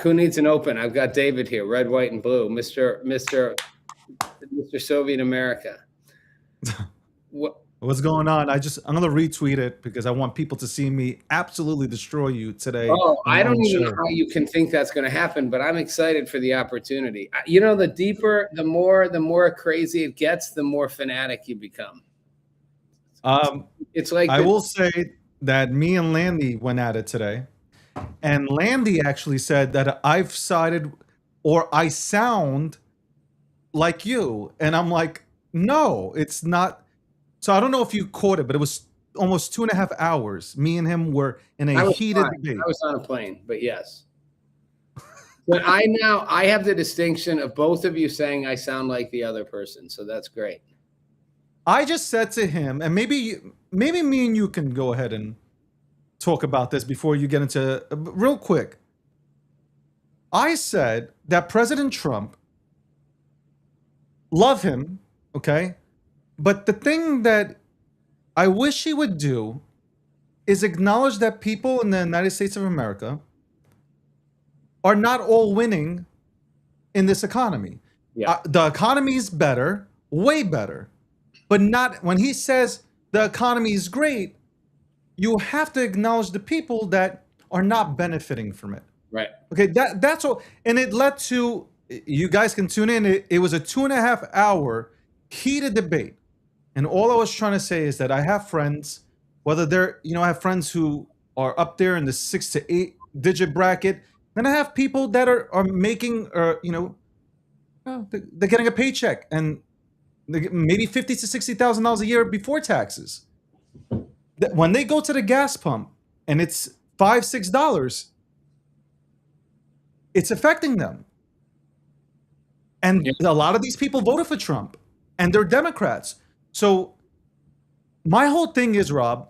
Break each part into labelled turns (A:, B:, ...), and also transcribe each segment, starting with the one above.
A: who needs an open? I've got David here, red, white, and blue, Mr. Soviet America. What?
B: What's going on? I'm gonna retweet it because I want people to see me absolutely destroy you today.
A: Oh,
B: on
A: I
B: your
A: don't
B: own
A: even know
B: show.
A: how you can think that's going to happen, but I'm excited for the opportunity. You know, the deeper, the more crazy it gets, the more fanatic you become. It's like
B: I will say that me and Landy went at it today, and Landy actually said that I've sided or I sound like you, and I'm like, no, it's not. So I don't know if you caught it, but it was almost 2.5 hours. Me and him were in a heated debate.
A: I was on a plane, but yes. But I have the distinction of both of you saying I sound like the other person, so that's great.
B: I just said to him, and maybe me and you can go ahead and talk about this before you get into real quick. I said that President Trump, love him, okay? But the thing that I wish he would do is acknowledge that people in the United States of America are not all winning in this economy.
A: Yeah.
B: The economy is better, way better, but not when he says the economy is great. You have to acknowledge the people that are not benefiting from it.
A: Right.
B: Okay, that's all, and it led to, you guys can tune in. It was a 2.5 hour heated debate, and all I was trying to say is that I have friends, whether they're, I have friends who are up there in the 6 to 8 digit bracket, and I have people that are making, they're getting a paycheck and maybe $50,000 to $60,000 a year before taxes. When they go to the gas pump and it's $5-6, it's affecting them. And a lot of these people voted for Trump, and they're Democrats. So my whole thing is, Rob,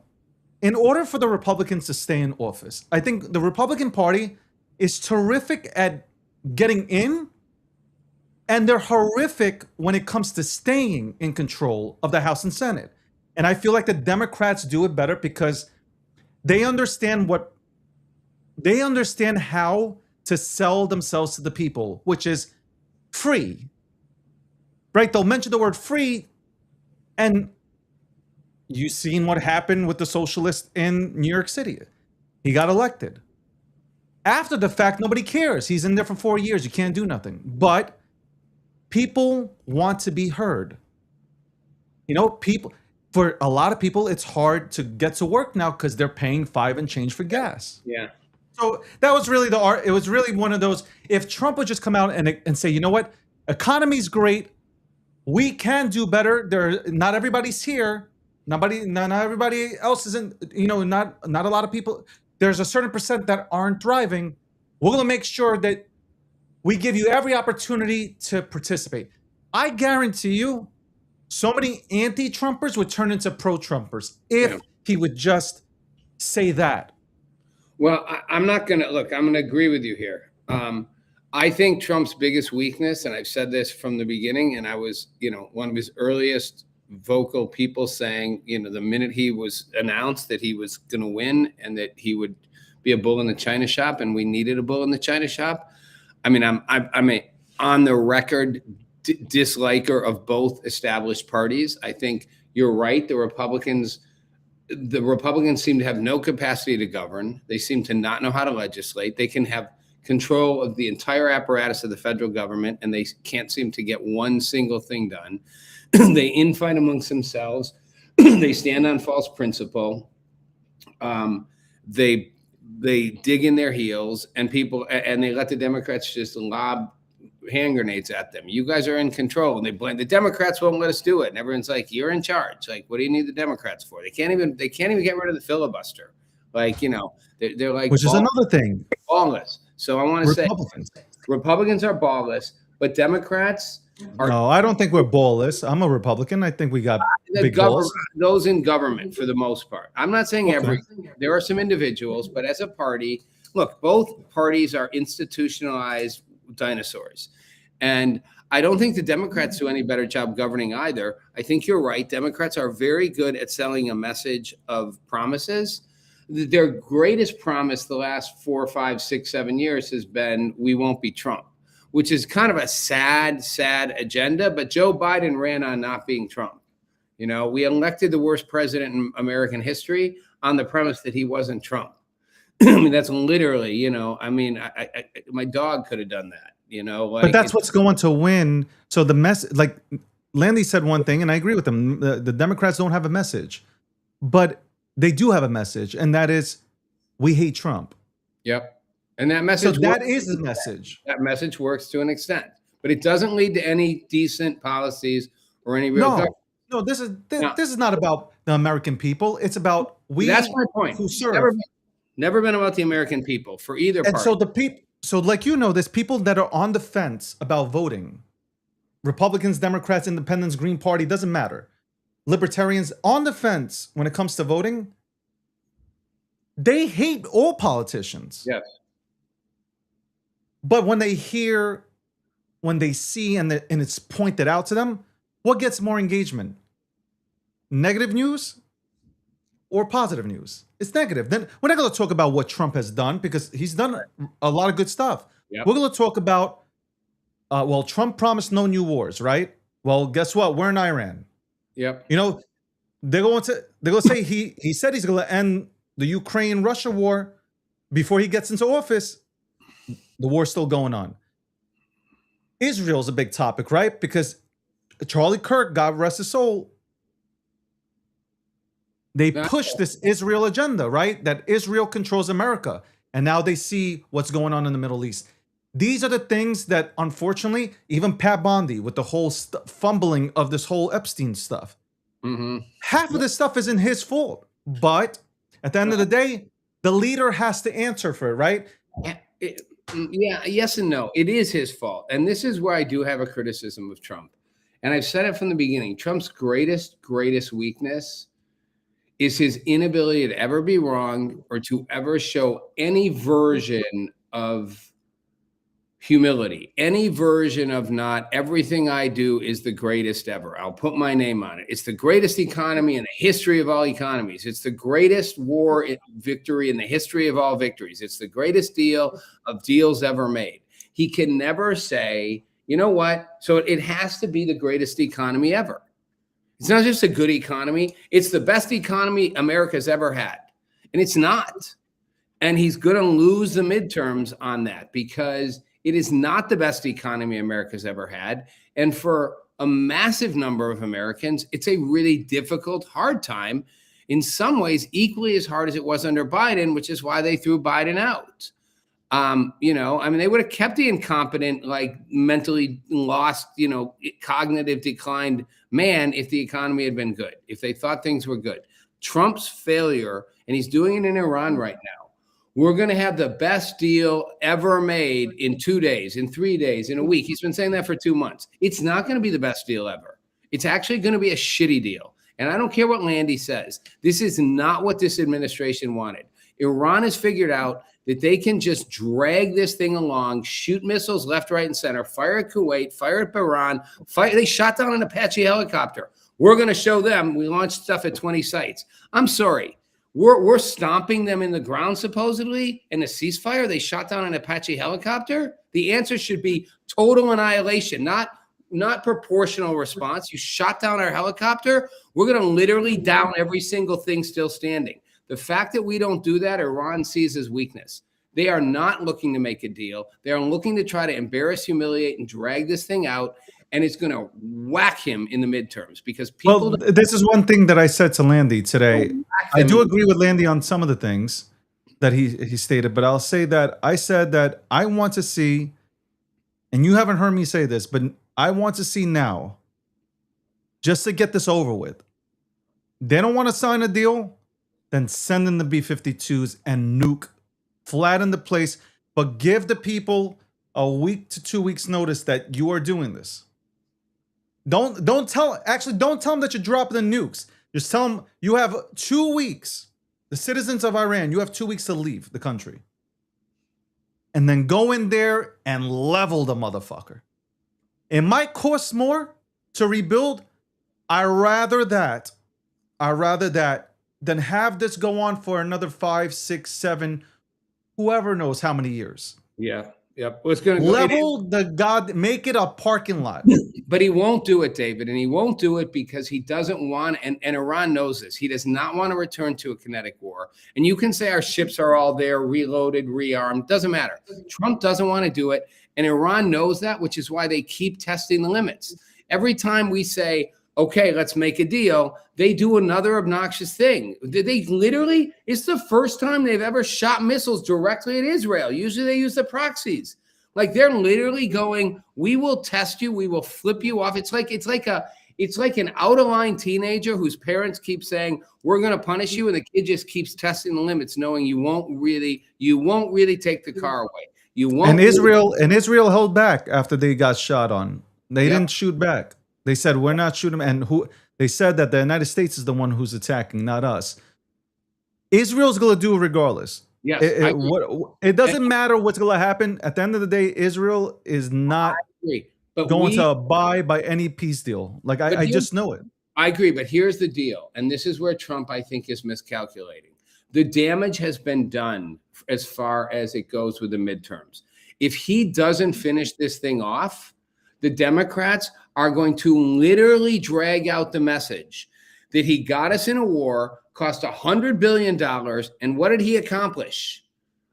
B: in order for the Republicans to stay in office, I think the Republican Party is terrific at getting in, and they're horrific when it comes to staying in control of the House and Senate. And I feel like the Democrats do it better because they understand how to sell themselves to the people, which is free. Right? They'll mention the word free, and you've seen what happened with the socialist in New York City. He got elected. After the fact, nobody cares. He's in there for 4 years. You can't do nothing. But people want to be heard. For a lot of people, it's hard to get to work now because they're paying $5 and change for gas.
A: Yeah.
B: So that was really it was really one of those, if Trump would just come out and say, you know what, economy's great, we can do better. Not everybody's here. Not everybody else isn't, not a lot of people. There's a certain percent that aren't driving. We're going to make sure that we give you every opportunity to participate. I guarantee you, so many anti-Trumpers would turn into pro-Trumpers if he would just say that.
A: Well, I'm not going to look. I'm going to agree with you here. I think Trump's biggest weakness, and I've said this from the beginning, and I was, one of his earliest vocal people saying, the minute he was announced that he was going to win and that he would be a bull in the china shop, and we needed a bull in the china shop. I mean, I'm a on the record disliker of both established parties. I think you're right. The Republicans seem to have no capacity to govern. They seem to not know how to legislate. They can have control of the entire apparatus of the federal government, and they can't seem to get one single thing done. They infight amongst themselves. They stand on false principle. They dig in their heels, and they let the Democrats just lob hand grenades at them. You guys are in control, and they blame the Democrats won't let us do it. And everyone's like, "You're in charge. Like, what do you need the Democrats for? They can't even get rid of the filibuster. Like, they're like,
B: which is another thing,
A: ballless." So I want to say, Republicans are ballless, but Democrats are.
B: No, I don't think we're ballless. I'm a Republican. I think we got big balls.
A: Those in government, for the most part. I'm not saying everything. There are some individuals, but as a party, look, both parties are institutionalized dinosaurs. And I don't think the Democrats do any better job governing either. I think you're right. Democrats are very good at selling a message of promises. Their greatest promise the last 4, 5, 6, 7 years has been we won't be Trump, which is kind of a sad, sad agenda. But Joe Biden ran on not being Trump. You know, we elected the worst president in American history on the premise that he wasn't Trump. I mean, that's literally, you know, I mean, my dog could have done that, you know, like,
B: But that's what's going to win. So the mess, like Landy said one thing, and I agree with him. The Democrats don't have a message, but they do have a message, and that is, we hate Trump.
A: Yep. And that
B: So
A: message,
B: that
A: works.
B: is the message.
A: That message works to an extent, but it doesn't lead to any decent policies or any real
B: No,
A: government.
B: no, this is
A: No.
B: this is not about the American people. It's about we
A: That's my point.
B: who serve.
A: Never been about the American people for either
B: And
A: party.
B: so the people, so like, you know, there's people that are on the fence about voting. Republicans, Democrats, Independents, Green Party, doesn't matter. Libertarians on the fence when it comes to voting. They hate all politicians.
A: Yes.
B: But when they hear, when they see, and it's pointed out to them, what gets more engagement? Negative news or positive news? It's negative. Then we're not going to talk about what Trump has done, because he's done a lot of good stuff.
A: Yep.
B: We're going to talk about, well, Trump promised no new wars, right? Well, guess what? We're in Iran.
A: Yep.
B: You know, they're going to say he said he's going to end the Ukraine-Russia war before he gets into office. The war's still going on. Israel's a big topic, right? Because Charlie Kirk, God rest his soul, they push this Israel agenda, right? That Israel controls America. And now they see what's going on in the Middle East. These are the things that, unfortunately, even Pat Bondi, with the whole fumbling of this whole Epstein stuff, half of this stuff isn't his fault. But at the end of the day, the leader has to answer for it, right?
A: Yeah, yes and no. It is his fault. And this is where I do have a criticism of Trump. And I've said it from the beginning. Trump's greatest weakness is his inability to ever be wrong or to ever show any version of humility, any version of not everything I do is the greatest ever. I'll put my name on it. It's the greatest economy in the history of all economies. It's the greatest war victory in the history of all victories. It's the greatest deal of deals ever made. He can never say, you know what? So it has to be the greatest economy ever. It's not just a good economy. It's the best economy America's ever had. And it's not. And he's going to lose the midterms on that because it is not the best economy America's ever had. And for a massive number of Americans, it's a really difficult, hard time, in some ways equally as hard as it was under Biden, which is why they threw Biden out. You know, I mean, they would have kept the incompetent, like mentally lost, you know, cognitive declined man if the economy had been good, if they thought things were good. Trump's failure, and he's doing it in Iran right now, we're going to have the best deal ever made in 2 days, in 3 days, in a week. He's been saying that for 2 months. It's not going to be the best deal ever. It's actually going to be a shitty deal. And I don't care what Landy says. This is not what this administration wanted. Iran has figured out that they can just drag this thing along, shoot missiles left, right, and center, fire at Kuwait, fire at Iran, they shot down an Apache helicopter. We're going to show them we launched stuff at 20 sites. I'm sorry. We're stomping them in the ground, supposedly, in a ceasefire. They shot down an Apache helicopter. The answer should be total annihilation, not proportional response. You shot down our helicopter. We're going to literally down every single thing still standing. The fact that we don't do that, Iran sees as weakness. They are not looking to make a deal. They are looking to try to embarrass, humiliate, and drag this thing out. And it's going to whack him in the midterms because people.
B: Well, this is one thing that I said to Landy today. I do agree with Landy on some of the things that he stated, but I'll say that I said that I want to see, and you haven't heard me say this, but I want to see now, just to get this over with. They don't want to sign a deal, then send in the B-52s and nuke, flatten the place, but give the people a week to 2 weeks notice that you are doing this. Don't tell them that you're dropping the nukes. Just tell them you have 2 weeks. The citizens of Iran, you have 2 weeks to leave the country. And then go in there and level the motherfucker. It might cost more to rebuild. I rather that than have this go on for another 5, 6, 7, whoever knows how many years.
A: Yeah. Yep. Well, it's going to go.
B: Level the god, make it a parking lot.
A: But he won't do it, David, and he won't do it because he doesn't want, and Iran knows this. He does not want to return to a kinetic war. And you can say our ships are all there, reloaded, rearmed. Doesn't matter. Trump doesn't want to do it, and Iran knows that, which is why they keep testing the limits. Every time we say, okay, let's make a deal, they do another obnoxious thing. They literally, it's the first time they've ever shot missiles directly at Israel. Usually they use the proxies. Like they're literally going, we will test you, we will flip you off. It's like an out of line teenager whose parents keep saying, we're going to punish you, and the kid just keeps testing the limits, knowing you won't really take the car away. You won't.
B: And Israel held back after they got shot on. They didn't shoot back. They said we're not shooting, and they said that the United States is the one who's attacking, not us. Israel's going to do it regardless.
A: Yes,
B: it doesn't matter what's going to happen. At the end of the day, Israel is not going to abide by any peace deal. Like I just know it.
A: I agree, but here's the deal, and this is where Trump, I think, is miscalculating. The damage has been done as far as it goes with the midterms. If he doesn't finish this thing off, the Democrats are going to literally drag out the message that he got us in a war, cost $100 billion, and what did he accomplish?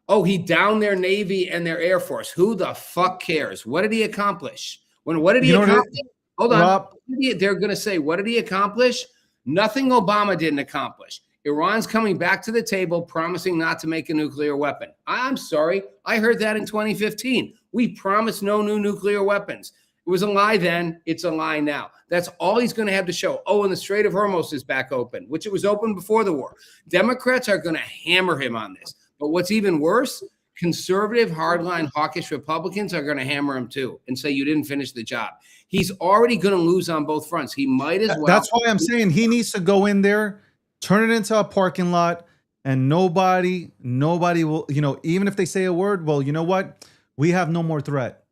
A: Oh, he downed their Navy and their Air Force. Who the fuck cares? What did he accomplish? What did he accomplish? Hold on.
B: Rob,
A: They're going to say, what did he accomplish? Nothing Obama didn't accomplish. Iran's coming back to the table promising not to make a nuclear weapon. I'm sorry. I heard that in 2015. We promised no new nuclear weapons. It was a lie then. It's a lie now. That's all he's going to have to show. Oh, and the Strait of Hormuz is back open, which it was open before the war. Democrats are going to hammer him on this. But what's even worse, conservative, hardline, hawkish Republicans are going to hammer him too and say you didn't finish the job. He's already going to lose on both fronts. He might as well.
B: That's why I'm saying he needs to go in there, turn it into a parking lot, and nobody will, even if they say a word, well, you know what? We have no more threat.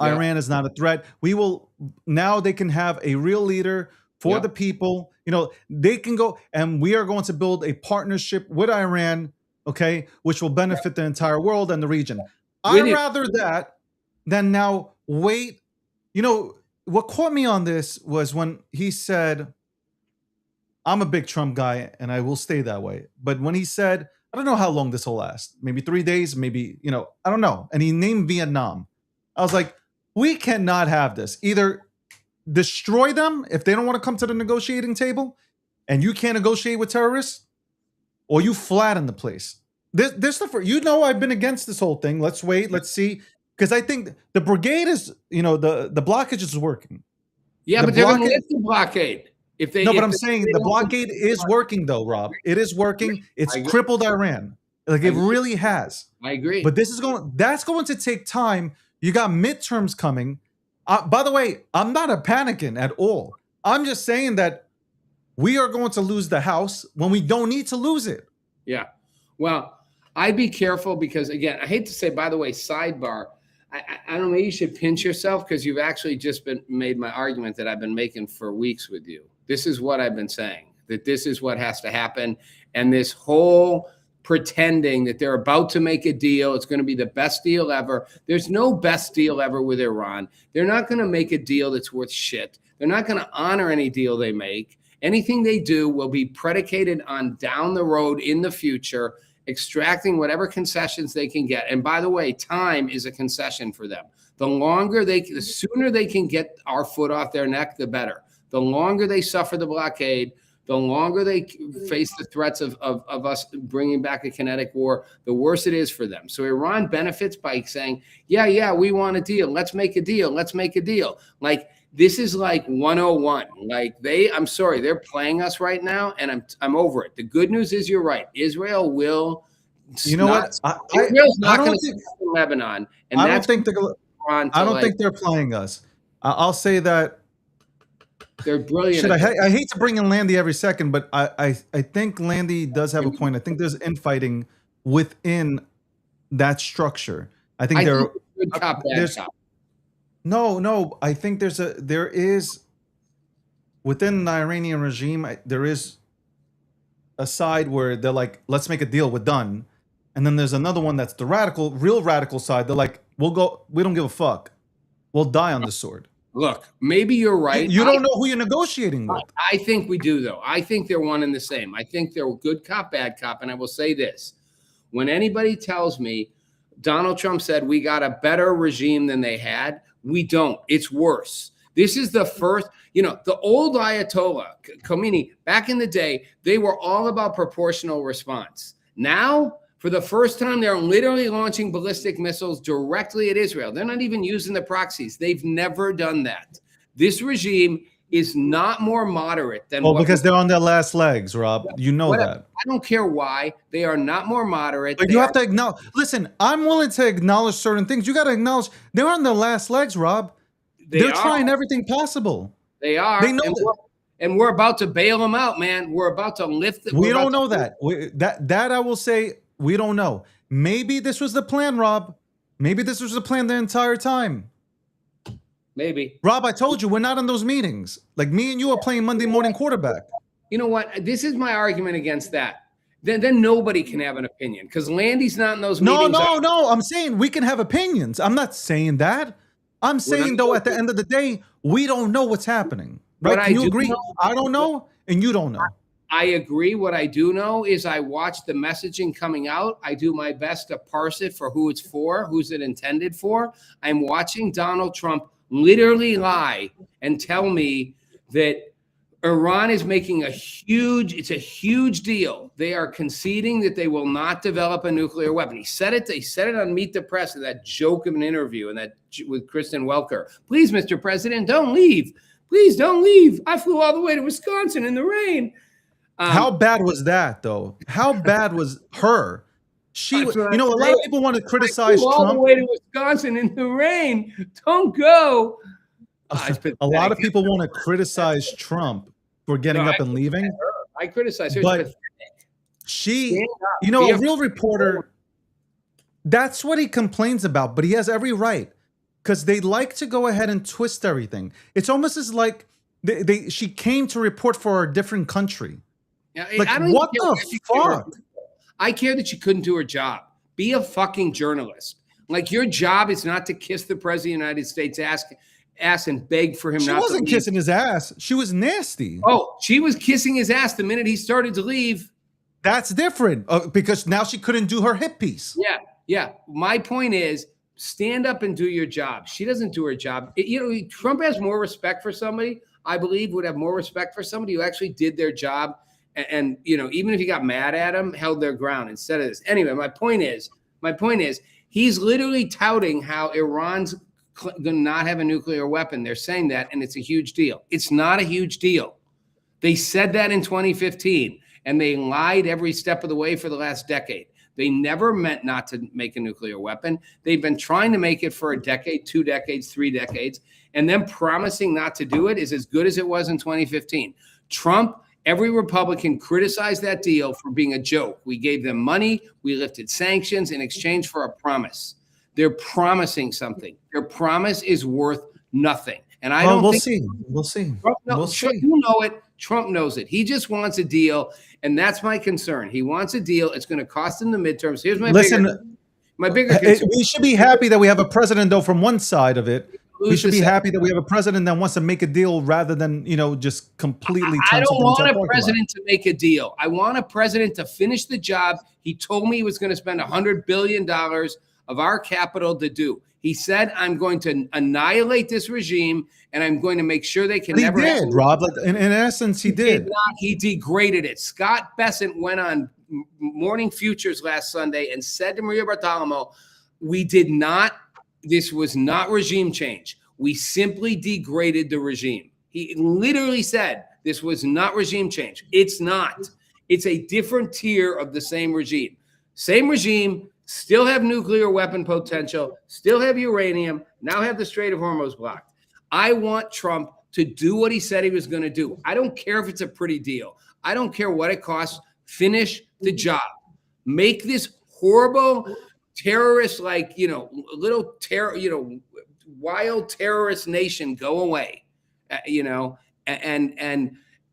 B: Yeah. Iran is not a threat. Now they can have a real leader for the people. They can go, and we are going to build a partnership with Iran, okay, which will benefit the entire world and the region. I'd rather that than now wait. What caught me on this was when he said, I'm a big Trump guy and I will stay that way. But when he said, I don't know how long this will last, maybe 3 days, maybe, I don't know. And he named Vietnam. I was like, we cannot have this. Either destroy them if they don't want to come to the negotiating table and you can't negotiate with terrorists, or you flatten the place. This I've been against this whole thing. Let's wait. Let's see. Because I think the brigade is, the blockage is working.
A: Yeah, but they're going to lift the blockade.
B: I'm saying the blockade is working, though, Rob. It is working. It's crippled Iran. Like it really has.
A: I agree.
B: But that's going to take time. You got midterms coming. By the way, I'm not a panicking at all. I'm just saying that we are going to lose the House when we don't need to lose it.
A: Yeah. Well, I'd be careful because, again, I hate to say, by the way, sidebar, I don't know, maybe you should pinch yourself because you've actually just made my argument that I've been making for weeks with you. This is what I've been saying, that this is what has to happen. And this whole pretending that they're about to make a deal, it's going to be the best deal ever. There's no best deal ever with Iran. They're not going to make a deal that's worth shit. They're not going to honor any deal they make. Anything they do will be predicated on down the road in the future, extracting whatever concessions they can get. And by the way, time is a concession for them. The sooner they can get our foot off their neck, the better. The longer they suffer the blockade, the longer they face the threats of us bringing back a kinetic war, the worse it is for them. So Iran benefits by saying, yeah, we want a deal. Let's make a deal. Let's make a deal. Like, this is like 101. Like I'm sorry, they're playing us right now, and I'm over it. The good news is you're right. Israel will.
B: What?
A: Israel's not going to stop in Lebanon, and
B: I don't think they're playing us. I'll say that.
A: They're brilliant.
B: I hate to bring in Landy every second, but I think Landy does have a point. I think there's infighting within that structure. I think there are
A: good cop, bad cop.
B: No. I think there is within the Iranian regime, there is a side where they're like, let's make a deal, we're done. And then there's another one that's the radical, real radical side. They're like, we'll go, we don't give a fuck. We'll die on the sword.
A: Look, maybe you're right.
B: You don't know who you're negotiating with.
A: I think we do, though. I think they're one and the same. I think they're good cop, bad cop. And I will say this. When anybody tells me Donald Trump said we got a better regime than they had, we don't. It's worse. This is the first, the old Ayatollah, Khomeini, back in the day, they were all about proportional response. Now, for the first time, they're literally launching ballistic missiles directly at Israel. They're not even using the proxies. They've never done that. This regime is not more moderate than
B: because they're on their last legs, Rob. You know that.
A: I don't care why. They are not more moderate.
B: But you have to acknowledge. Listen, I'm willing to acknowledge certain things. You got to acknowledge they're on their last legs, Rob. They're trying everything possible.
A: They are.
B: They know that.
A: And we're about to bail them out, man. We're about to lift it.
B: We don't know that. That I will say, we don't know. Maybe this was the plan, Rob. Maybe this was the plan the entire time.
A: Maybe.
B: Rob, I told you, we're not in those meetings. Like me and you are playing Monday morning quarterback.
A: You know what? This is my argument against that. Then nobody can have an opinion because Landy's not in those meetings.
B: No. I'm saying we can have opinions. I'm not saying that. I'm saying, though, at the end of the day, we don't know what's happening. Right? Can you agree? I don't know, and you don't know.
A: I agree. What I do know is I watch the messaging coming out. I do my best to parse it for who it's for, who's it intended for. I'm watching Donald Trump literally lie and tell me that Iran is making it's a huge deal. They are conceding that they will not develop a nuclear weapon. He said it on Meet the Press in that joke of an interview and that with Kristen Welker. Please, Mr. President, don't leave. Please don't leave. I flew all the way to Wisconsin in the rain.
B: How bad was that, though? How bad was her? A lot of people want to criticize Trump.
A: All the way to Wisconsin in the rain. Don't go.
B: A lot of people want to criticize Trump for getting up and leaving.
A: I criticize her.
B: But a real reporter, that's what he complains about, but he has every right because they like to go ahead and twist everything. It's almost as like she came to report for a different country. Like, what the fuck?
A: I care that she couldn't do her job. Be a fucking journalist. Like, your job is not to kiss the president of the United States ass and beg for him not to leave.
B: She wasn't kissing his ass. She was nasty.
A: Oh, she was kissing his ass the minute he started to leave.
B: That's different because now she couldn't do her hit piece.
A: Yeah. My point is, stand up and do your job. She doesn't do her job. Trump has more respect for somebody, I believe, would have more respect for somebody who actually did their job. And even if you got mad at him, held their ground instead of this. Anyway, my point is, he's literally touting how Iran's going to not have a nuclear weapon. They're saying that, and it's a huge deal. It's not a huge deal. They said that in 2015, and they lied every step of the way for the last decade. They never meant not to make a nuclear weapon. They've been trying to make it for a decade, 2 decades, 3 decades, and them promising not to do it is as good as it was in 2015. Trump. Every Republican criticized that deal for being a joke. We gave them money. We lifted sanctions in exchange for a promise. They're promising something. Their promise is worth nothing. And I don't think
B: we'll see.
A: You know it. Trump knows it. He just wants a deal. And that's my concern. He wants a deal. It's going to cost him the midterms. Here's my bigger concern.
B: We should be happy that we have a president, though, from one side of it. We should be happy that we have a president that wants to make a deal rather than, just completely.
A: I don't want a president to make a deal. I want a president to finish the job. He told me he was going to spend $100 billion of our capital to do. He said, I'm going to annihilate this regime and I'm going to make sure they can never.
B: He did, Rob. In essence, he did.
A: He degraded it. Scott Bessent went on Morning Futures last Sunday and said to Maria Bartiromo, this was not regime change. We simply degraded the regime. He literally said this was not regime change. It's not. It's a different tier of the same regime. Same regime, still have nuclear weapon potential, still have uranium, now have the Strait of Hormuz blocked. I want Trump to do what he said he was going to do. I don't care if it's a pretty deal. I don't care what it costs. Finish the job. Make this horrible terrorist, little terror, wild terrorist nation go away, and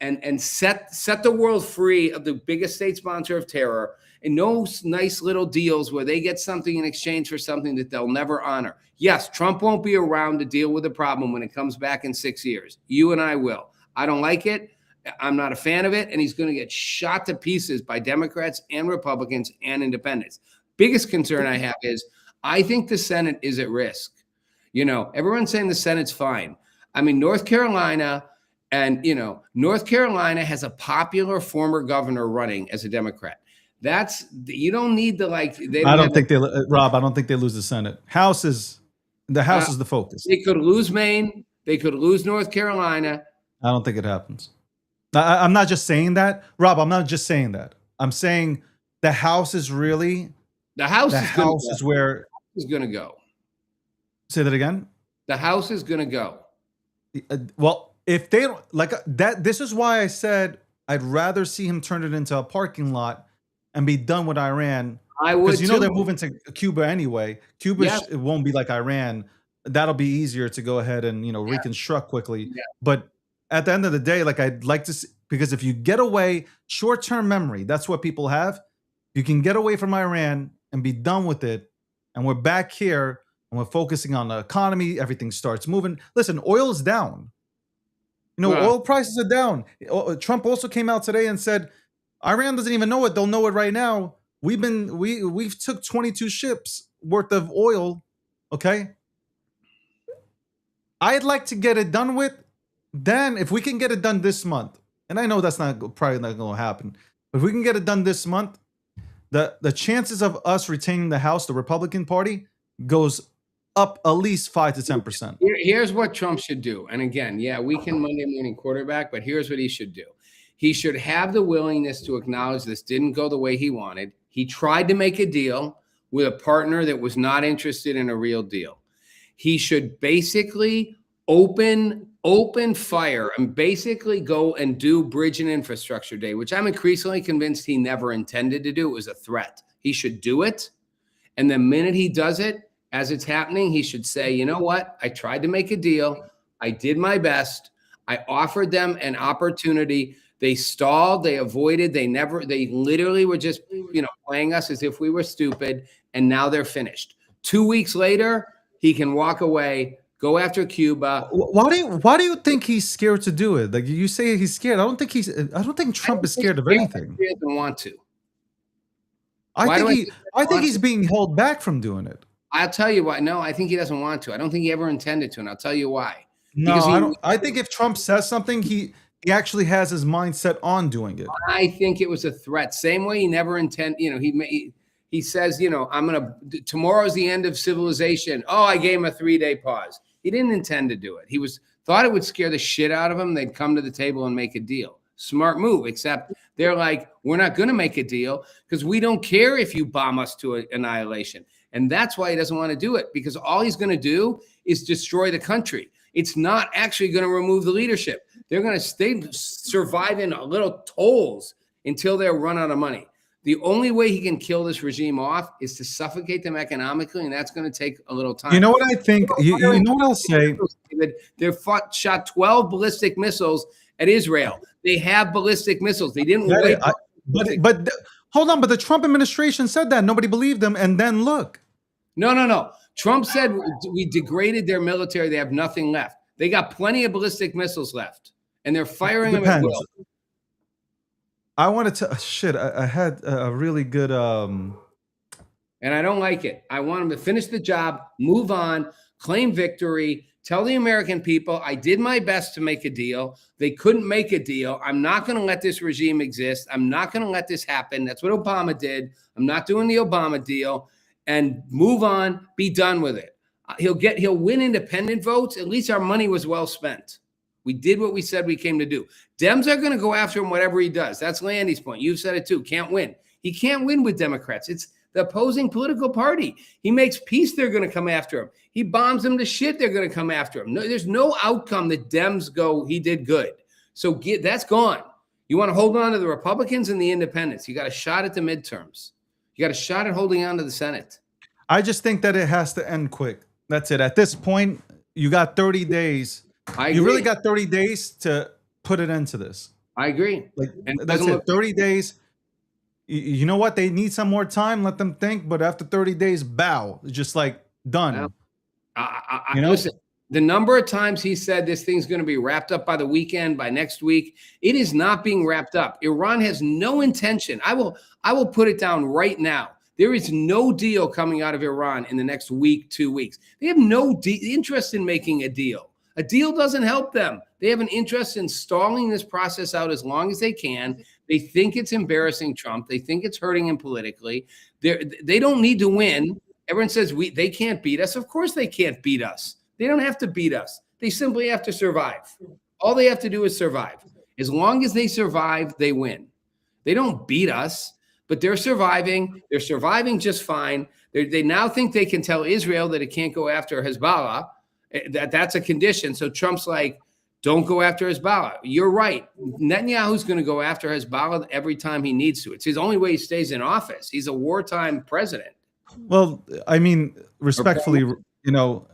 A: and set the world free of the biggest state sponsor of terror, and no nice little deals where they get something in exchange for something that they'll never honor. Yes, Trump won't be around to deal with the problem when it comes back in 6 years. You and I will. I don't like it. I'm not a fan of it, and he's going to get shot to pieces by Democrats and Republicans and independents. Biggest concern I have is I think the Senate is at risk. You know, everyone's saying the Senate's fine. I mean, North Carolina has a popular former governor running as a Democrat. You don't need to like.
B: I don't think Rob. I don't think they lose the Senate. The House is the focus.
A: They could lose Maine. They could lose North Carolina.
B: I don't think it happens. I'm not just saying that, Rob. I'm not just saying that. I'm saying the House is really
A: the House.
B: Is where
A: is going to go.
B: Say that again.
A: The House is going to go.
B: Well, if they don't like that, this is why I said I'd rather see him turn it into a parking lot and be done with Iran.
A: I would,
B: because they're moving to Cuba anyway. Cuba it won't be like Iran. That'll be easier to go ahead and reconstruct quickly.
A: Yeah.
B: But at the end of the day, like I'd like to see, because if you get away, short-term memory, that's what people have. You can get away from Iran and be done with it, and we're back here and we're focusing on the economy. Everything starts moving. Listen, oil is down. Oil prices are down. Trump also came out today and said Iran doesn't even know it. They'll know it right now. We've took 22 ships worth of oil. Okay. I'd like to get it done with. Then if we can get it done this month, and I know that's probably not going to happen, but if we can get it done this month, the chances of us retaining the House, the Republican Party, goes up at least 5 to 10%.
A: Here's what Trump should do. And again, we can Monday morning quarterback, but here's what he should do. He should have the willingness to acknowledge this didn't go the way he wanted. He tried to make a deal with a partner that was not interested in a real deal. He should basically open fire and basically go and do Bridge and Infrastructure Day, which I'm increasingly convinced he never intended to do. It was a threat. He should do it. And the minute he does it, as it's happening, he should say, you know what? I tried to make a deal. I did my best. I offered them an opportunity. They stalled. They avoided. They literally were just, playing us as if we were stupid. And now they're finished. 2 weeks later, he can walk away, go after Cuba.
B: Why do you think he's scared to do it? Like you say he's scared. I don't think Trump is scared of anything.
A: He doesn't want to.
B: I think he's being held back from doing it.
A: I'll tell you why. No, I think he doesn't want to. I don't think he ever intended to, and I'll tell you why.
B: No, I think if Trump says something, he actually has his mindset on doing it.
A: I think it was a threat. Same way he never intended. He says, tomorrow's the end of civilization. Oh, I gave him a 3-day pause. He didn't intend to do it. He thought it would scare the shit out of him. They'd come to the table and make a deal. Smart move, except they're like, we're not going to make a deal because we don't care if you bomb us to annihilation. And that's why he doesn't want to do it, because all he's going to do is destroy the country. It's not actually going to remove the leadership. They're going to stay surviving little tolls until they're run out of money. The only way he can kill this regime off is to suffocate them economically, and that's going to take a little time.
B: You know what I think? You know what I'll say?
A: They shot 12 ballistic missiles at Israel. They have ballistic missiles. They didn't wait.
B: But hold on. But the Trump administration said that. Nobody believed them. And then look.
A: No. Trump said we degraded their military. They have nothing left. They got plenty of ballistic missiles left, and they're firing them at will.
B: I wanted to I had a really good
A: and I don't like it. I want him to finish the job, move on, claim victory, tell the American people I did my best to make a deal. They couldn't make a deal. I'm not going to let this regime exist. I'm not going to let this happen. That's what Obama did. I'm not doing the Obama deal. And move on, be done with it. He'll win independent votes. At least our money was well spent. We did what we said we came to do. Dems are going to go after him whatever he does. That's Landy's point. You've said it too. Can't win. He can't win with Democrats. It's the opposing political party. He makes peace, they're going to come after him. He bombs them to shit, they're going to come after him. No, there's no outcome that Dems go, he did good. So that's gone. You want to hold on to the Republicans and the independents. You got a shot at the midterms. You got a shot at holding on to the Senate.
B: I just think that it has to end quick. That's it. At this point, you got 30 days. You really got 30 days to put an end to this.
A: I agree.
B: Like
A: And it
B: that's
A: doesn't
B: it.
A: look
B: 30 days. You know what? They need some more time. Let them think. But after 30 days, bow. It's just like
A: well.
B: done. You know?
A: Listen, the number of times he said this thing's going to be wrapped up by the weekend, by next week, it is not being wrapped up. Iran has no intention. I will put it down right now. There is no deal coming out of Iran in the next week, 2 weeks. They have no interest in making a deal. A deal doesn't help them. They have an interest in stalling this process out as long as they can. They think it's embarrassing Trump. They think it's hurting him politically. They don't need to win. Everyone says they can't beat us. Of course they can't beat us. They don't have to beat us. They simply have to survive. All they have to do is survive. As long as they survive, they win. They don't beat us, but they're surviving. They're surviving just fine. They now think they can tell Israel that it can't go after Hezbollah. That's a condition. So Trump's like, don't go after Hezbollah. You're right. Netanyahu's going to go after Hezbollah every time he needs to. It's his only way he stays in office. He's a wartime president.
B: Well, I mean, respectfully, you know,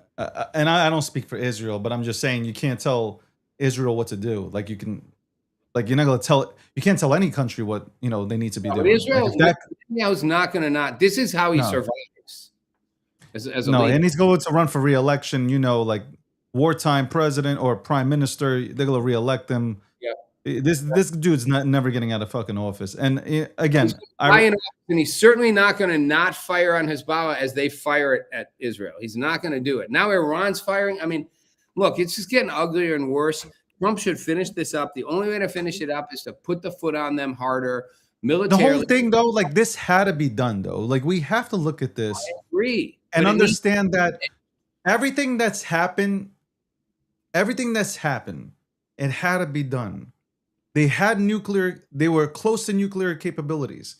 B: and I don't speak for Israel, but I'm just saying you can't tell Israel what to do. Like you can, like you're not going to tell. You can't tell any country what they need to be doing.
A: Israel,
B: like
A: Netanyahu's not going to not. This is how he survives. As a leader.
B: And he's going to run for re-election. Like wartime president or prime minister, they're going to re-elect him.
A: Yeah.
B: This dude's never getting out of fucking office. And again,
A: and he's certainly not going to not fire on Hezbollah as they fire it at Israel. He's not going to do it. Now Iran's firing. I mean, look, it's just getting uglier and worse. Trump should finish this up. The only way to finish it up is to put the foot on them harder militarily.
B: The whole thing, though, like this had to be done, though. Like we have to look at this.
A: I agree.
B: And understand that everything that's happened, it had to be done. They had they were close to nuclear capabilities.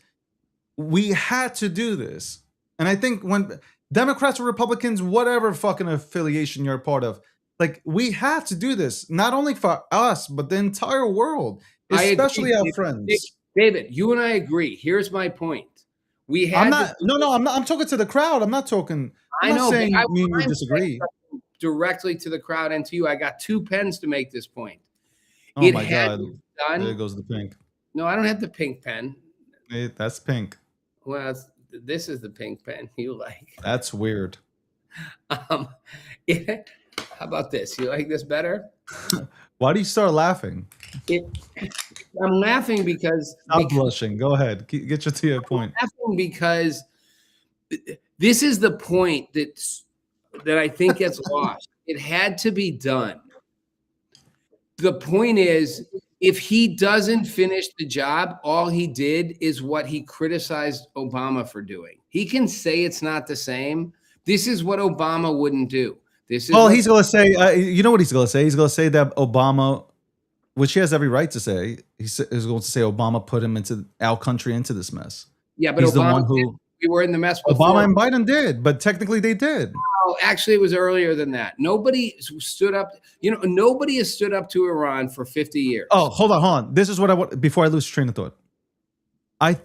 B: We had to do this. And I think when Democrats or Republicans, whatever fucking affiliation you're a part of, like we have to do this, not only for us, but the entire world, especially our friends.
A: David, you and I agree. Here's my point.
B: I'm talking to the crowd. I'm not talking. I'm not saying we disagree.
A: Directly to the crowd and to you. I got 2 pens to make this point.
B: Oh my God. There goes the pink.
A: No, I don't have the pink pen.
B: That's pink.
A: Well, this is the pink pen you like.
B: That's weird.
A: How about this? You like this better?
B: Why do you start laughing?
A: I'm laughing because...
B: Stop blushing. Go ahead. Get you to your point.
A: I'm laughing because this is the point that I think gets lost. It had to be done. The point is, if he doesn't finish the job, all he did is what he criticized Obama for doing. He can say it's not the same. This is what Obama wouldn't do. He's going
B: to say, you know what he's going to say? He's going to say that Obama, which he has every right to say, he's going to say Obama put our country into this mess.
A: Yeah, but he's Obama, the one who we were in the mess before.
B: Obama and Biden did, but technically they did.
A: No, actually, it was earlier than that. Nobody stood up. Nobody has stood up to Iran for 50 years.
B: Oh, hold on. This is what I want before I lose train of thought.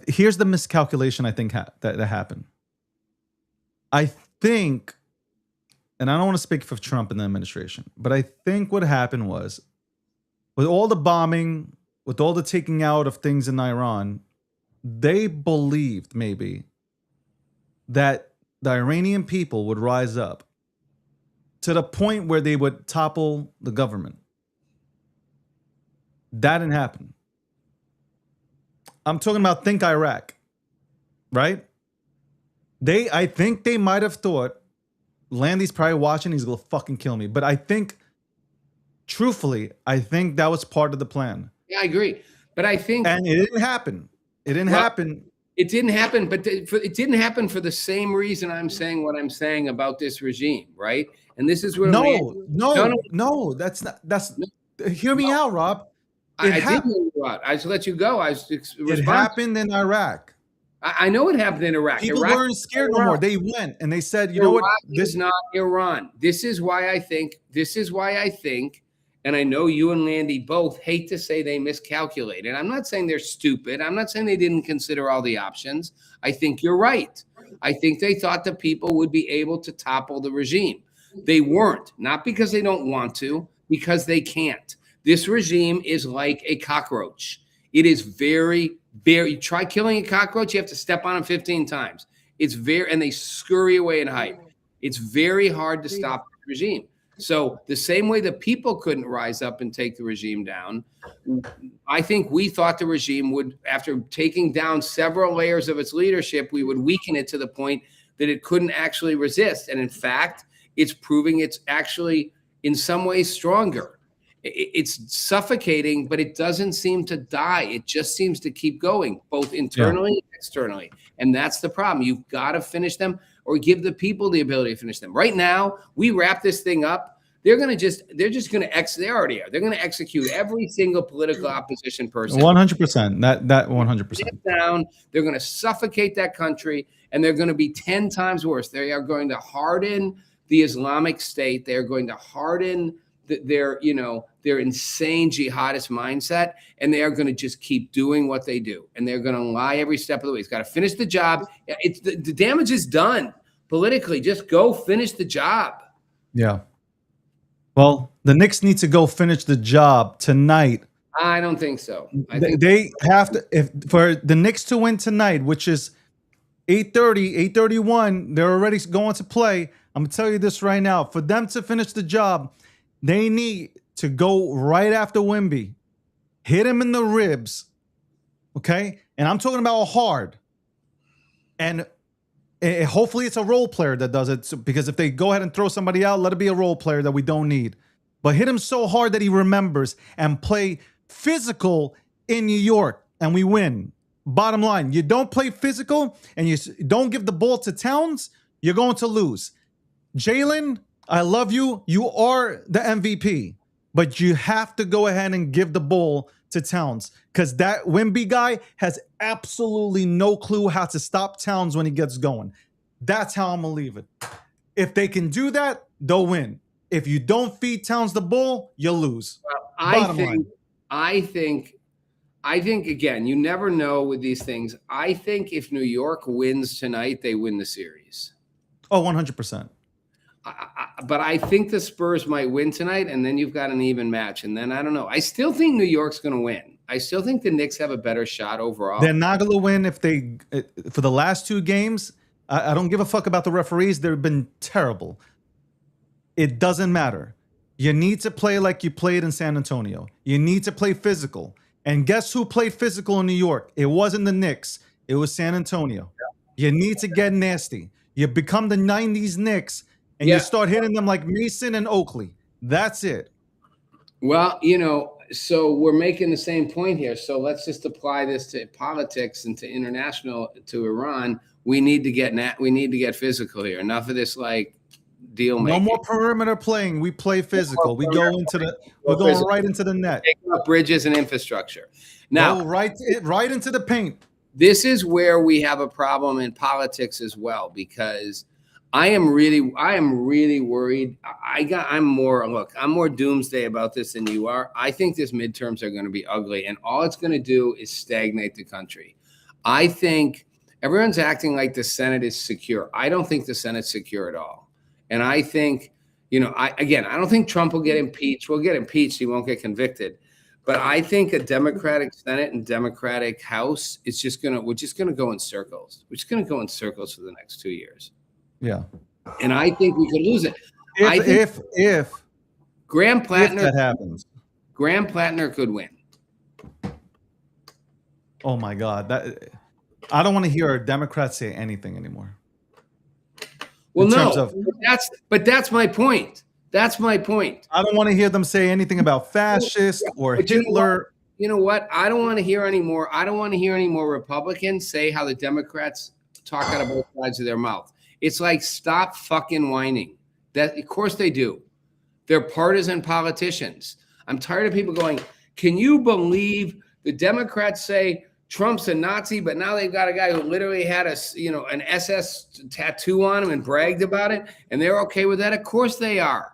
B: Here's the miscalculation I think that happened. I think, and I don't want to speak for Trump and the administration, but I think what happened was, with all the bombing, with all the taking out of things in Iran, they believed maybe that the Iranian people would rise up to the point where they would topple the government. That didn't happen. I'm talking about think Iraq, right? I think they might have thought, Landy's probably watching, he's gonna fucking kill me. But I think, truthfully, that was part of the plan.
A: Yeah, I agree. But I think...
B: And it didn't happen. It didn't happen.
A: It didn't happen, but it didn't happen for the same reason I'm saying what I'm saying about this regime, right? And this is where...
B: No, that's not... Hear me out, Rob.
A: I did hear you out. I just let you go.
B: It happened in Iraq.
A: I know it happened in Iraq.
B: People weren't scared no more. They went and they said, you know what?
A: This is not Iran. This is why I think, and I know you and Landy both hate to say they miscalculated. I'm not saying they're stupid. I'm not saying they didn't consider all the options. I think you're right. I think they thought the people would be able to topple the regime. They weren't, not because they don't want to, because they can't. This regime is like a cockroach. It is very, very, you try killing a cockroach, you have to step on them 15 times. It's very, and they scurry away and hide. It's very hard to stop the regime. So the same way the people couldn't rise up and take the regime down, I think we thought the regime would, after taking down several layers of its leadership, we would weaken it to the point that it couldn't actually resist. And in fact, it's proving it's actually in some ways stronger. It's suffocating, but it doesn't seem to die. It just seems to keep going, both internally and externally. And that's the problem. You've got to finish them or give the people the ability to finish them. Right now, we wrap this thing up. They're going to just, they're just going to, they already are. They're going to execute every single political opposition person.
B: 100%. That 100%.
A: Down. They're going to suffocate that country, and they're going to be 10 times worse. They are going to harden the Islamic State. They're going to harden their insane jihadist mindset, and they are going to just keep doing what they do, and they're going to lie every step of the way. It's got to finish the job. It's the damage is done politically. Just go finish the job.
B: Yeah. Well, the Knicks need to go finish the job tonight.
A: I don't think so. I think
B: they have to, if for the Knicks to win tonight, which is 8:30, 8:31, they're already going to play. I'm gonna tell you this right now. For them to finish the job, they need to go right after Wemby, hit him in the ribs, okay? And I'm talking about hard. And hopefully it's a role player that does it, because if they go ahead and throw somebody out, let it be a role player that we don't need. But hit him so hard that he remembers, and play physical in New York, and we win. Bottom line, you don't play physical and you don't give the ball to Towns, you're going to lose. Jalen, I love you. You are the MVP, but you have to go ahead and give the ball to Towns, because that Wemby guy has absolutely no clue how to stop Towns when he gets going. That's how I'm going to leave it. If they can do that, they'll win. If you don't feed Towns the ball, you'll lose.
A: Well, I think again, you never know with these things. I think if New York wins tonight, they win the series.
B: Oh, 100%.
A: But I think the Spurs might win tonight, and then you've got an even match. And then I don't know. I still think New York's going to win. I still think the Knicks have a better shot overall.
B: They're not going to win if they, for the last two games. I don't give a fuck about the referees. They've been terrible. It doesn't matter. You need to play like you played in San Antonio. You need to play physical. And guess who played physical in New York? It wasn't the Knicks. It was San Antonio. You need to get nasty. You become the 90s Knicks, and you start hitting them like Mason and Oakley. That's it.
A: Well, so we're making the same point here. So let's just apply this to politics and to international, to Iran. We need to get physical here. Enough of this deal making.
B: No more perimeter playing. We play physical. We're going right into the net.
A: Taking up bridges and infrastructure. Now,
B: right into the paint.
A: This is where we have a problem in politics as well, because I am really worried. I'm more doomsday about this than you are. I think these midterms are going to be ugly, and all it's going to do is stagnate the country. I think everyone's acting like the Senate is secure. I don't think the Senate's secure at all. And I think, I don't think Trump will get impeached. We'll get impeached. He won't get convicted. But I think a Democratic Senate and Democratic House is we're just going to go in circles. We're just going to go in circles for the next 2 years.
B: Yeah.
A: And I think we could lose it.
B: If
A: Graham Plattner,
B: that happens,
A: Graham Plattner could win.
B: Oh my God. I don't want to hear a Democrat say anything anymore.
A: Well, but that's my point. That's my point.
B: I don't want to hear them say anything about fascist or Hitler.
A: You know what? I don't want to hear anymore. I don't want to hear any more Republicans say how the Democrats talk out of both sides of their mouth. It's like, stop fucking whining. That, of course they do. They're partisan politicians. I'm tired of people going, can you believe the Democrats say Trump's a Nazi, but now they've got a guy who literally had an SS tattoo on him and bragged about it, and they're okay with that? Of course they are.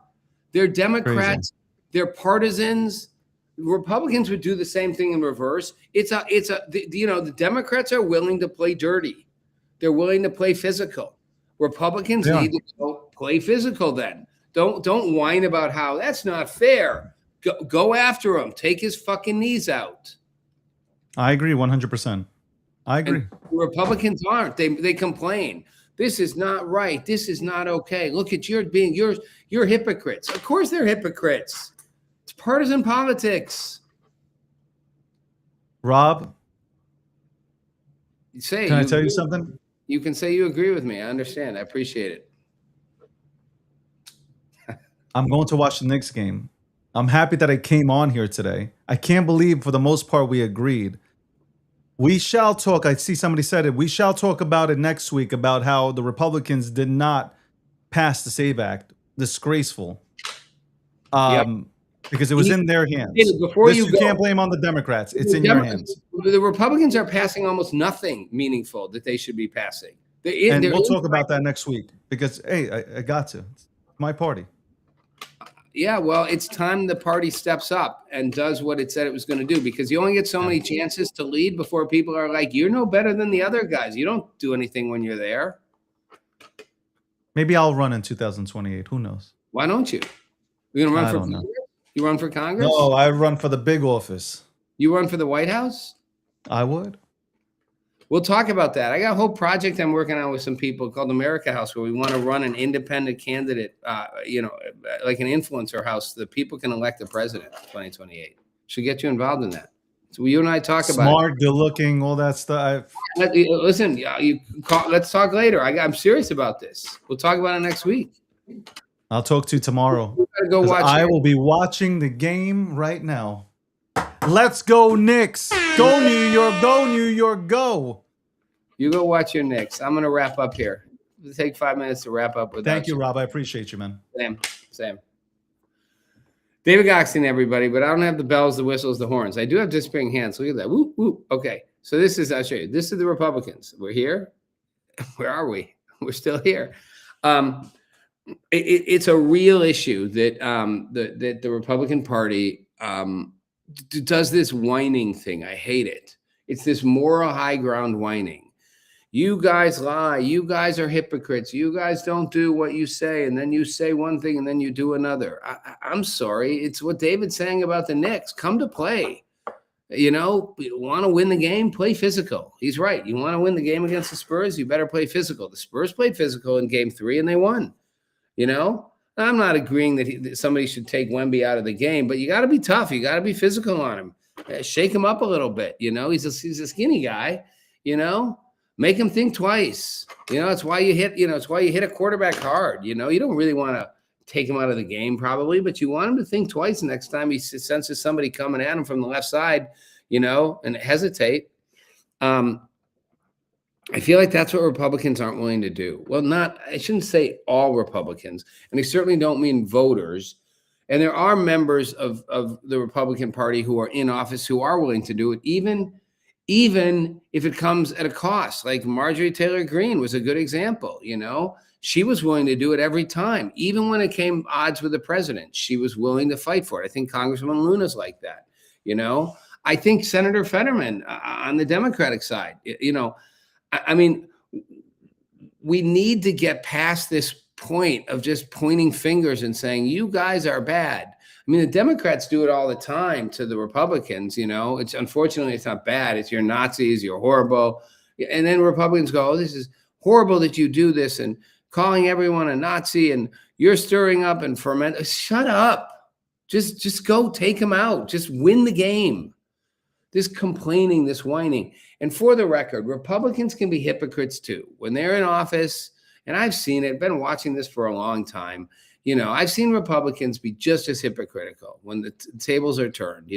A: They're Democrats. Crazy. They're partisans. Republicans would do the same thing in reverse. The Democrats are willing to play dirty. They're willing to play physical. Republicans need to go play physical then. Don't whine about how that's not fair. Go after him. Take his fucking knees out.
B: I agree 100%. I agree.
A: And Republicans aren't. They complain. This is not right. This is not okay. Look at you're hypocrites. Of course they're hypocrites. It's partisan politics.
B: Rob,
A: Can
B: I tell you something?
A: You can say you agree with me. I understand. I appreciate it.
B: I'm going to watch the Knicks game. I'm happy that I came on here today. I can't believe for the most part we agreed. We shall talk. I see somebody said it. We shall talk about it next week about how the Republicans did not pass the SAVE Act. Disgraceful. Because it was in their hands.
A: Before
B: you can't blame on the Democrats. It's in your hands.
A: The Republicans are passing almost nothing meaningful that they should be passing.
B: And we'll talk about that next week because, hey, I got to. It's my party.
A: Yeah, well, it's time the party steps up and does what it said it was going to do, because you only get so many chances to lead before people are like, you're no better than the other guys. You don't do anything when you're there.
B: Maybe I'll run in 2028. Who knows?
A: Why don't you? You're going to run for Congress? You run for Congress?
B: No, I run for the big office.
A: You run for the White House?
B: I would.
A: We'll talk about that. I got a whole project I'm working on with some people called America House, where we want to run an independent candidate, like an influencer house, so that people can elect the president in 2028. Should get you involved in that. So you and I talk about
B: smart, good looking, all that stuff.
A: Listen, let's talk later. I'm serious about this. We'll talk about it next week.
B: I'll talk to you tomorrow.
A: Go watch.
B: I will be watching the game right now. Let's go Knicks. Go New York. Go New York. Go.
A: You go watch your Knicks. I'm going to wrap up here. It'll take 5 minutes to wrap up with.
B: Thank you, Rob. I appreciate you, man.
A: Same. David Goxton, everybody, but I don't have the bells, the whistles, the horns. I do have disappearing hands. Look at that. Whoop, whoop. Okay. So I'll show you. This is the Republicans. We're here. Where are we? We're still here. It's a real issue that that the Republican Party does this whining thing. I hate it. It's this moral high ground whining. You guys lie. You guys are hypocrites. You guys don't do what you say, and then you say one thing and then you do another. I'm sorry. It's what David's saying about the Knicks. Come to play. You want to win the game? Play physical. He's right. You want to win the game against the Spurs? You better play physical. The Spurs played physical in Game 3 and they won. I'm not agreeing that somebody should take Wemby out of the game, but you got to be tough. You got to be physical on him. Shake him up a little bit. He's a skinny guy. Make him think twice. It's why you hit. It's why you hit a quarterback hard. You don't really want to take him out of the game probably, but you want him to think twice next time he senses somebody coming at him from the left side. And hesitate. I feel like that's what Republicans aren't willing to do. Well, I shouldn't say all Republicans, and I certainly don't mean voters. And there are members of the Republican Party who are in office who are willing to do it, even if it comes at a cost. Like Marjorie Taylor Greene was a good example. She was willing to do it every time, even when it came odds with the president. She was willing to fight for it. I think Congresswoman Luna's like that. I think Senator Fetterman on the Democratic side. I mean, we need to get past this point of just pointing fingers and saying, you guys are bad. I mean, the Democrats do it all the time to the Republicans. Unfortunately, it's not bad. It's you're Nazis, you're horrible. And then Republicans go, oh, this is horrible that you do this, and calling everyone a Nazi, and you're stirring up and ferment. Shut up. Just go take them out. Just win the game. This complaining, this whining. And for the record, Republicans can be hypocrites too. When they're in office, and I've seen it, been watching this for a long time, I've seen Republicans be just as hypocritical when the tables are turned,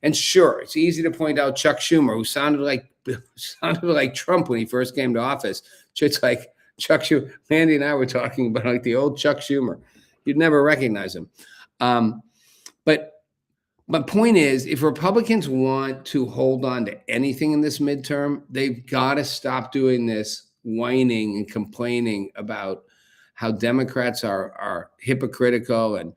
A: And sure, it's easy to point out Chuck Schumer, who sounded like Trump when he first came to office. It's like Chuck Schumer. Mandy and I were talking about like the old Chuck Schumer. You'd never recognize him. But my point is, if Republicans want to hold on to anything in this midterm, they've got to stop doing this whining and complaining about how Democrats are hypocritical and,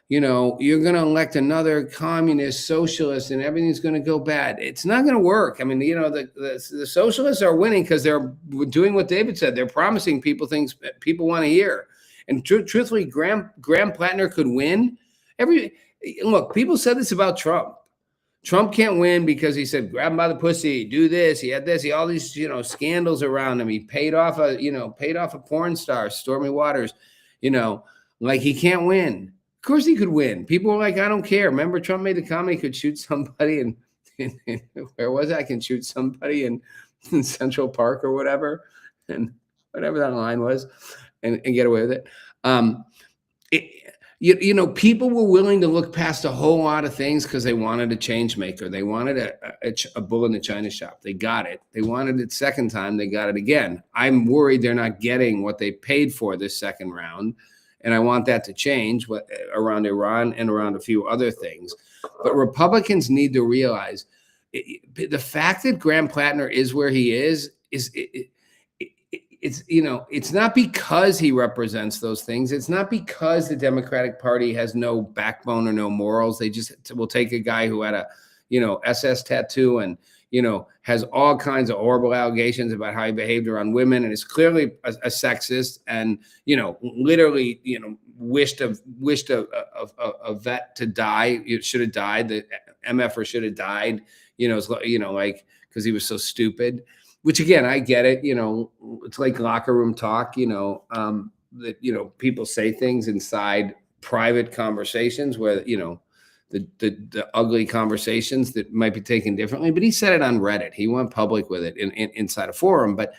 A: you're going to elect another communist socialist and everything's going to go bad. It's not going to work. I mean, the socialists are winning because they're doing what David said. They're promising people things people want to hear. And truthfully, Graham Plattner could win. Look, people said this about Trump. Trump can't win because he said, grab him by the pussy, do this. He had this, he all these, scandals around him. He paid off a porn star, Stormy Waters, like he can't win. Of course he could win. People were like, I don't care. Remember Trump made the comment he could shoot somebody and where was it? I can shoot somebody in Central Park or whatever. And whatever that line was and get away with it. People were willing to look past a whole lot of things because they wanted a change maker. They wanted a bull in the china shop. They got it. They wanted it second time. They got it again. I'm worried they're not getting what they paid for this second round. And I want that to change around Iran and around a few other things. But Republicans need to realize the fact that Graham Plattner is where he is it's not because he represents those things. It's not because the Democratic Party has no backbone or no morals. They just will take a guy who had a, SS tattoo and, has all kinds of horrible allegations about how he behaved around women and is clearly a sexist and, literally, wished a vet to die. It should have died. The MFer should have died, because he was so stupid. Which again, I get it. It's like locker room talk. That people say things inside private conversations where the ugly conversations that might be taken differently. But he said it on Reddit. He went public with it inside a forum. But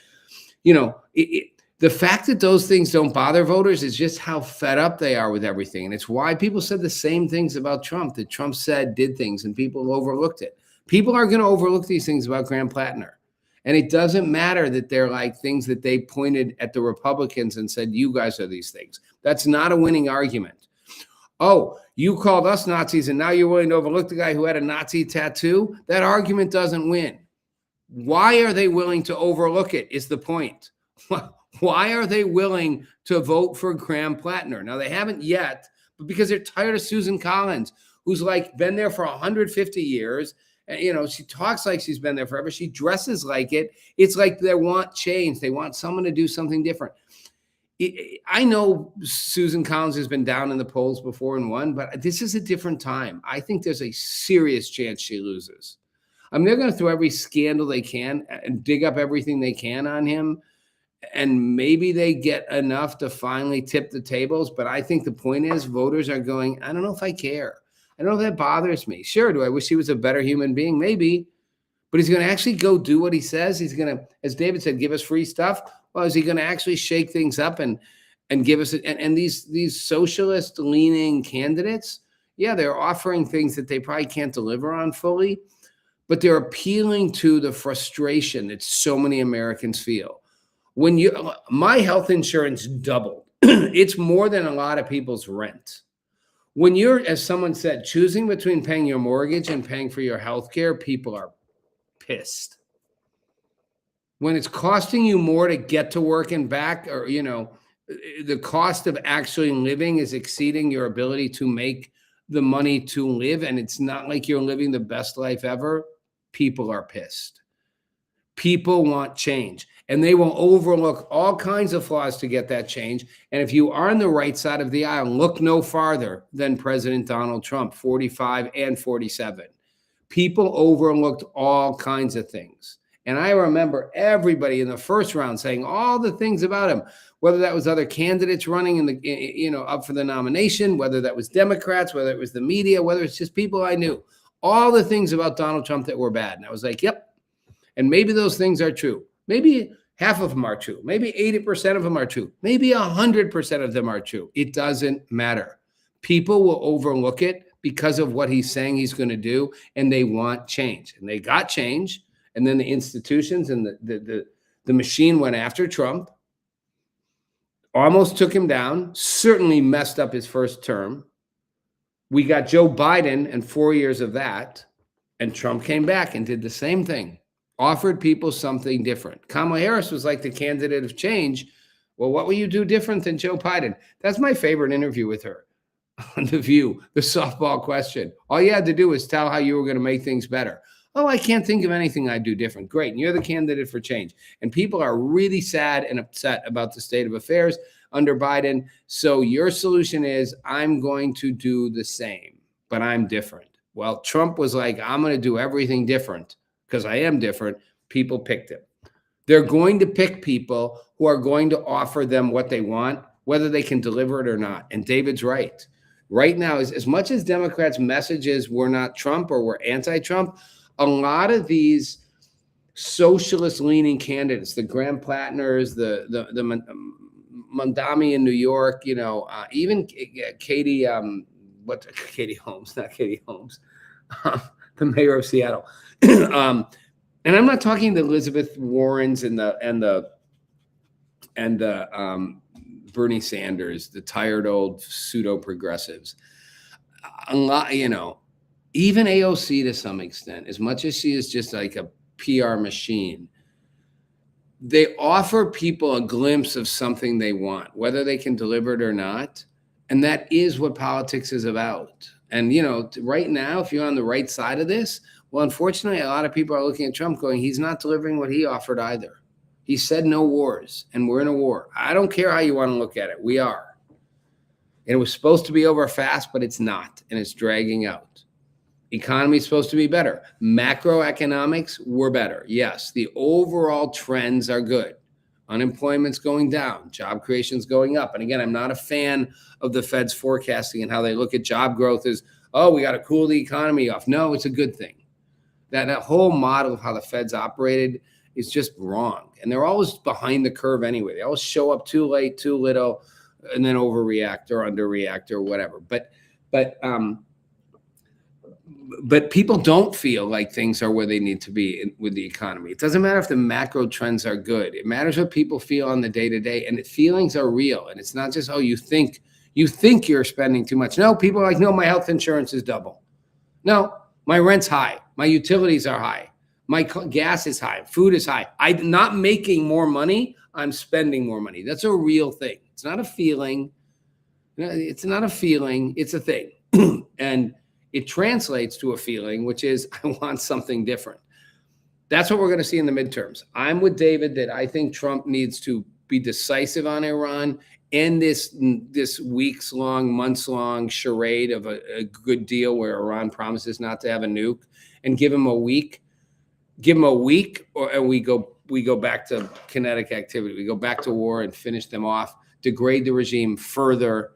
A: the fact that those things don't bother voters is just how fed up they are with everything, and it's why people said the same things about Trump that Trump said, did things, and people overlooked it. People are going to overlook these things about Graham Plattner. And it doesn't matter that they're like things that they pointed at the Republicans and said, you guys are these things. That's not a winning argument. Oh, you called us Nazis and now you're willing to overlook the guy who had a Nazi tattoo? That argument doesn't win. Why are they willing to overlook it is the point. Why are they willing to vote for Graham Plattner? Now, they haven't yet, but because they're tired of Susan Collins, who's like been there for 150 years. And, she talks like she's been there forever. She dresses like it. It's like they want change. They want someone to do something different. I know Susan Collins has been down in the polls before and won, but this is a different time. I think there's a serious chance she loses. They're going to throw every scandal they can and dig up everything they can on him. And maybe they get enough to finally tip the tables. But I think the point is voters are going, I don't know if I care. I don't know if that bothers me. Sure, do I wish he was a better human being? Maybe. But he's going to actually go do what he says. He's going to, as David said, give us free stuff. Well, is he going to actually shake things up and give us and these socialist leaning candidates? Yeah, they're offering things that they probably can't deliver on fully, but they're appealing to the frustration that so many Americans feel. When my health insurance doubled, it's more than a lot of people's rent. When you're, as someone said, choosing between paying your mortgage and paying for your health care, people are pissed. When it's costing you more to get to work and back, or, the cost of actually living is exceeding your ability to make the money to live, and it's not like you're living the best life ever, people are pissed. People want change, and they will overlook all kinds of flaws to get that change. And if you are on the right side of the aisle, look no farther than President Donald Trump, 45 and 47. People overlooked all kinds of things. And I remember everybody in the first round saying all the things about him, whether that was other candidates running up for the nomination, whether that was Democrats, whether it was the media, whether it's just people I knew, all the things about Donald Trump that were bad. And I was like, yep. And maybe those things are true. Maybe half of them are true. Maybe 80% of them are true. Maybe 100% of them are true. It doesn't matter. People will overlook it because of what he's saying he's going to do, and they want change. And they got change. And then the institutions and the machine went after Trump, almost took him down, certainly messed up his first term. We got Joe Biden and 4 years of that, and Trump came back and did the same thing. Offered people something different. Kamala Harris was like the candidate of change. Well, what will you do different than Joe Biden? That's my favorite interview with her on The View, the softball question. All you had to do was tell how you were going to make things better. Oh, I can't think of anything I'd do different. Great. And you're the candidate for change. And people are really sad and upset about the state of affairs under Biden. So your solution is, I'm going to do the same. but I'm different. Well, Trump was like, I'm going to do everything different because I am different. People picked him. They're going to pick people who are going to offer them what they want, whether they can deliver it or not. And David's right. Right now, as much as Democrats' messages were not Trump or were anti-Trump, a lot of these socialist-leaning candidates, the Graham Plattners, the Mondami in New York, even Katie, Katie Holmes, not Katie Holmes, the mayor of Seattle. And I'm not talking the Elizabeth Warrens and the Bernie Sanders, the tired old pseudo progressives. A lot, even AOC to some extent, as much as she is just like a PR machine, they offer people a glimpse of something they want, whether they can deliver it or not. And that is what politics is about. And, right now, if you're on the right side of this, well, unfortunately, a lot of people are looking at Trump going, he's not delivering what he offered either. He said no wars, and we're in a war. I don't care how you want to look at it. We are. And it was supposed to be over fast, but it's not, and it's dragging out. Economy is supposed to be better. Macroeconomics were better. Yes, the overall trends are good. Unemployment's going down. Job creation's going up. And again, I'm not a fan of the Fed's forecasting and how they look at job growth as, oh, we got to cool the economy off. No, it's a good thing. That whole model of how the Fed's operated is just wrong. And they're always behind the curve anyway. They always show up too late, too little, and then overreact or underreact or whatever. But people don't feel like things are where they need to be with the economy. It doesn't matter if the macro trends are good. It matters what people feel on the day-to-day, and the feelings are real. And it's not just, oh, you think you're spending too much. No, people are like, no, my health insurance is double. No, my rent's high. My utilities are high. My gas is high. Food is high. I'm not making more money. I'm spending more money. That's a real thing. It's not a feeling. It's not a feeling. It's a thing. And it translates to a feeling, which is I want something different. That's what we're going to see in the midterms. I'm with David that I think Trump needs to be decisive on Iran, end this weeks-long, months-long charade of a good deal where Iran promises not to have a nuke, and give him a week. Give him a week, and we go back to kinetic activity. We go back to war and finish them off, degrade the regime further,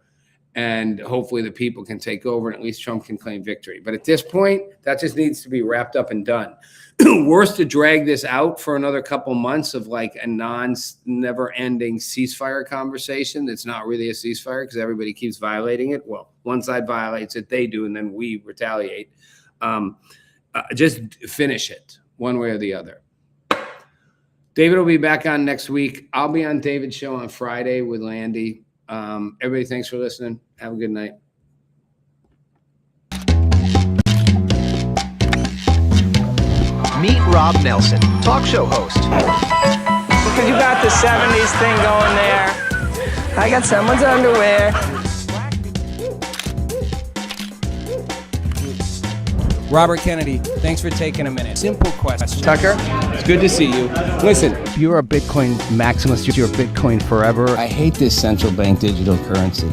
A: and hopefully the people can take over and at least Trump can claim victory. But at this point, that just needs to be wrapped up and done. Worse to drag this out for another couple months of like a never-ending ceasefire conversation that's not really a ceasefire because everybody keeps violating it. Well, one side violates it, they do, and then we retaliate. Just finish it one way or the other. David will be back on next week. I'll be on David's show on Friday with Landy. Everybody, thanks for listening. Have a good night.
C: Meet Rob Nelson, talk show host.
D: Because you got the 70s thing going there. I got someone's underwear.
E: Robert Kennedy, thanks for taking a minute. Simple question.
A: Tucker, it's good to see you. Listen,
F: If you're a Bitcoin maximalist, you're Bitcoin forever.
A: I hate this central bank digital currency.